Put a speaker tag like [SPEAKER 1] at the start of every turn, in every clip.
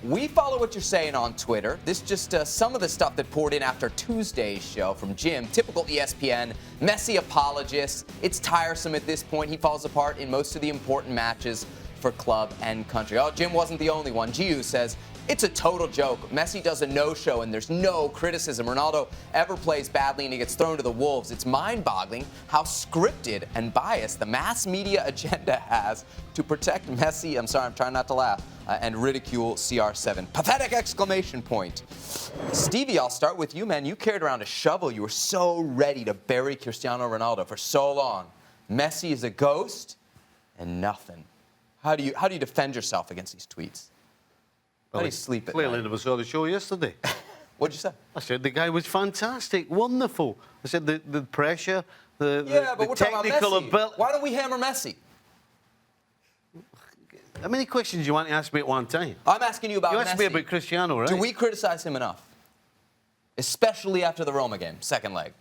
[SPEAKER 1] we follow what you're saying on Twitter. This just some of the stuff that poured in after Tuesday's show from Jim. Typical ESPN, Messi apologist. It's tiresome at this point. He falls apart in most of the important matches for club and country. Oh, Jim wasn't the only one. Giu says, it's a total joke. Messi does a no-show and there's no criticism. Ronaldo ever plays badly and he gets thrown to the wolves. It's mind-boggling how scripted and biased the mass media agenda has to protect Messi. I'm sorry, I'm trying not to laugh. And ridicule CR7. Pathetic exclamation point. Stevie, I'll start with you, man. You carried around a shovel. You were so ready to bury Cristiano Ronaldo for so long. Messi is a ghost and nothing. How do you defend yourself against these tweets? How do you sleep at night?
[SPEAKER 2] Clearly, never saw the show yesterday.
[SPEAKER 1] What'd you say?
[SPEAKER 2] I said the guy was fantastic, wonderful. I said the pressure, the
[SPEAKER 1] we're
[SPEAKER 2] technical ability.
[SPEAKER 1] Why don't we hammer Messi?
[SPEAKER 2] How many questions do you want to ask me at one time?
[SPEAKER 1] I'm asking you about Messi.
[SPEAKER 2] You asked me about Cristiano, right?
[SPEAKER 1] Do we criticize him enough? Especially after the Roma game, second leg.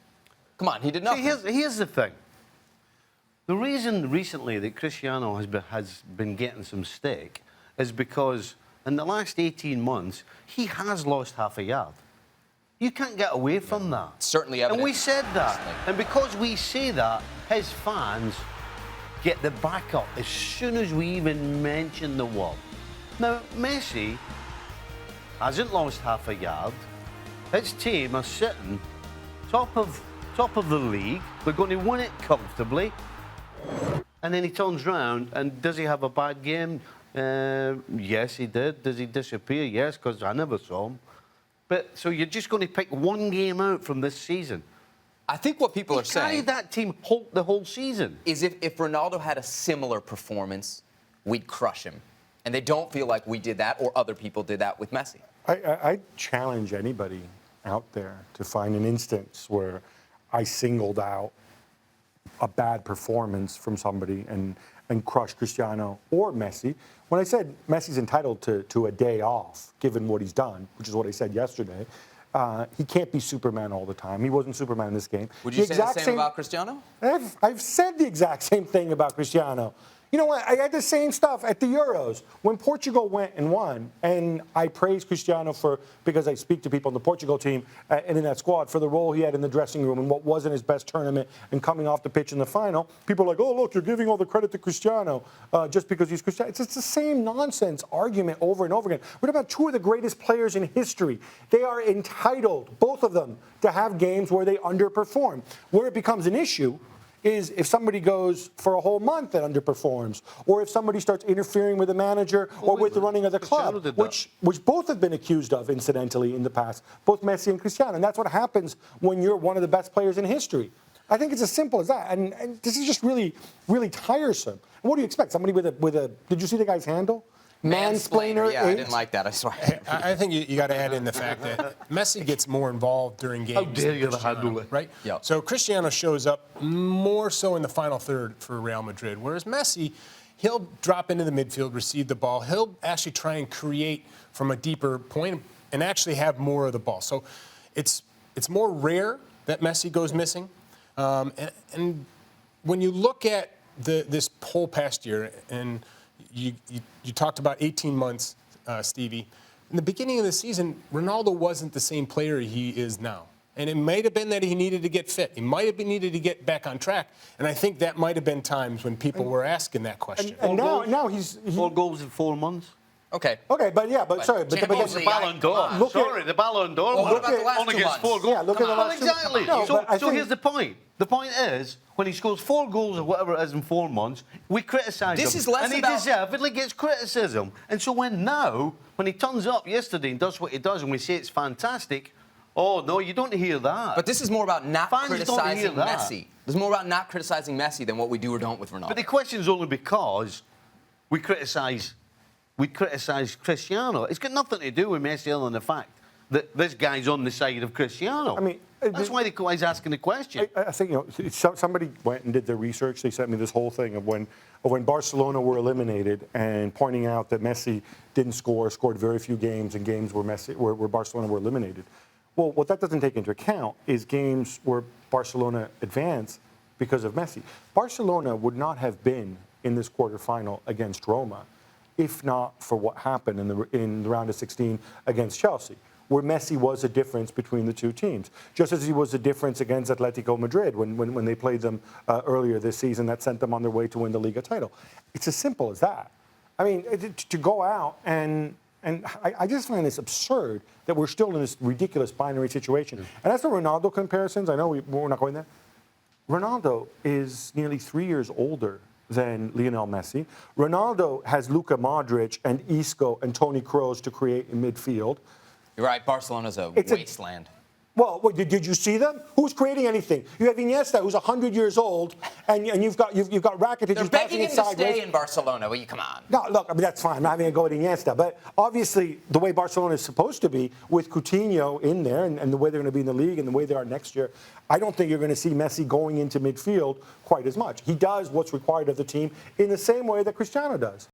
[SPEAKER 1] Come on, he did nothing.
[SPEAKER 2] See, here's the thing. The reason recently that Cristiano has been getting some stick is because in the last 18 months, he has lost half a yard. You can't get away from that.
[SPEAKER 1] Certainly evident.
[SPEAKER 2] And we said that. And because we say that, his fans get the back up as soon as we even mention the word. Now, Messi hasn't lost half a yard. His team are sitting top of the league. They're going to win it comfortably. And then he turns round and does he have a bad game? Yes, he did. Does he disappear? Yes, because I never saw him. But so you're just going to pick one game out from this season?
[SPEAKER 1] I think what people are saying...
[SPEAKER 2] carried that team the whole season.
[SPEAKER 1] ...is if Ronaldo had a similar performance, we'd crush him. And they don't feel like we did that or other people did that with Messi.
[SPEAKER 3] I challenge anybody out there to find an instance where I singled out a bad performance from somebody and crush Cristiano or Messi. When I said Messi's entitled to a day off, given what he's done, which is what I said yesterday, he can't be Superman all the time. He wasn't Superman in this game.
[SPEAKER 1] Would you say the same about Cristiano?
[SPEAKER 3] I've said the exact same thing about Cristiano. You know what? I had the same stuff at the Euros when Portugal went and won, and I praised Cristiano because I speak to people on the Portugal team and in that squad for the role he had in the dressing room and what wasn't his best tournament and coming off the pitch in the final. People are like, oh, look, you're giving all the credit to Cristiano just because he's Cristiano. It's the same nonsense argument over and over again. We're talking about two of the greatest players in history. They are entitled, both of them, to have games where they underperform. Where it becomes an issue is if somebody goes for a whole month and underperforms, or if somebody starts interfering with the manager or with the running of the club, which both have been accused of, incidentally, in the past, both Messi and Cristiano. And that's what happens when you're one of the best players in history. I think it's as simple as that. And this is just really, really tiresome. And what do you expect? Somebody with a did you see the guy's handle? Mansplainer.
[SPEAKER 1] Yeah, I didn't like that, I swear.
[SPEAKER 4] I think you got to add in the fact that Messi gets more involved during games.
[SPEAKER 2] How dare you handle it?
[SPEAKER 4] Right?
[SPEAKER 1] Yep.
[SPEAKER 4] So Cristiano shows up more so in the final third for Real Madrid, whereas Messi, he'll drop into the midfield, receive the ball. He'll actually try and create from a deeper point and actually have more of the ball. So it's more rare that Messi goes missing. And when you look at this whole past year, and you talked about 18 months, Stevie. In the beginning of the season, Ronaldo wasn't the same player he is now. And it might have been that he needed to get fit. He might have needed to get back on track. And I think that might have been times when people were asking that question.
[SPEAKER 3] And now he's
[SPEAKER 2] 4 goals in 4 months.
[SPEAKER 1] Okay.
[SPEAKER 3] Okay, but
[SPEAKER 2] The Ballon d'Or. The Ballon d'Or.
[SPEAKER 1] Well, what about the last
[SPEAKER 2] only
[SPEAKER 1] 2
[SPEAKER 2] gets
[SPEAKER 1] months?
[SPEAKER 2] 4 goals.
[SPEAKER 3] Yeah, look at the last 2
[SPEAKER 2] Exactly.
[SPEAKER 3] No,
[SPEAKER 2] so here's the point. The point is, when he scores 4 goals or whatever it is in 4 months, we criticise him.
[SPEAKER 1] This is less
[SPEAKER 2] and he
[SPEAKER 1] about...
[SPEAKER 2] deservedly gets criticism. And so when he turns up yesterday and does what he does and we say it's fantastic, oh, no, you don't hear that.
[SPEAKER 1] But this is more about not
[SPEAKER 2] Fans don't hear
[SPEAKER 1] criticizing
[SPEAKER 2] that.
[SPEAKER 1] Messi. There's more about not criticizing Messi than what we do or don't with Ronaldo.
[SPEAKER 2] But the question's only because we criticise Cristiano. It's got nothing to do with Messi other than the fact that this guy's on the side of Cristiano.
[SPEAKER 3] I mean,
[SPEAKER 2] that's why the guy's asking the question.
[SPEAKER 3] I think somebody went and did their research. They sent me this whole thing of when Barcelona were eliminated and pointing out that Messi didn't scored very few games, and games where Barcelona were eliminated. Well, what that doesn't take into account is games where Barcelona advanced because of Messi. Barcelona would not have been in this quarterfinal against Roma if not for what happened in the round of 16 against Chelsea, where Messi was a difference between the two teams, just as he was a difference against Atletico Madrid when they played them earlier this season that sent them on their way to win the Liga title. It's as simple as that. I mean, to go out and I just find this absurd that we're still in this ridiculous binary situation. And as the Ronaldo comparisons, I know we're not going there. Ronaldo is nearly 3 years older than Lionel Messi. Ronaldo has Luka Modric and Isco and Toni Kroos to create in midfield.
[SPEAKER 1] You're right. Barcelona's a wasteland.
[SPEAKER 3] Well, did you see them? Who's creating anything? You have Iniesta, who's 100 years old, and you've got Rakitic.
[SPEAKER 1] They're begging him to stay in Barcelona. Will you come on?
[SPEAKER 3] No, look, I mean that's fine. I'm not going to go with Iniesta, but obviously the way Barcelona is supposed to be with Coutinho in there, and the way they're going to be in the league, and the way they are next year, I don't think you're going to see Messi going into midfield quite as much. He does what's required of the team in the same way that Cristiano does.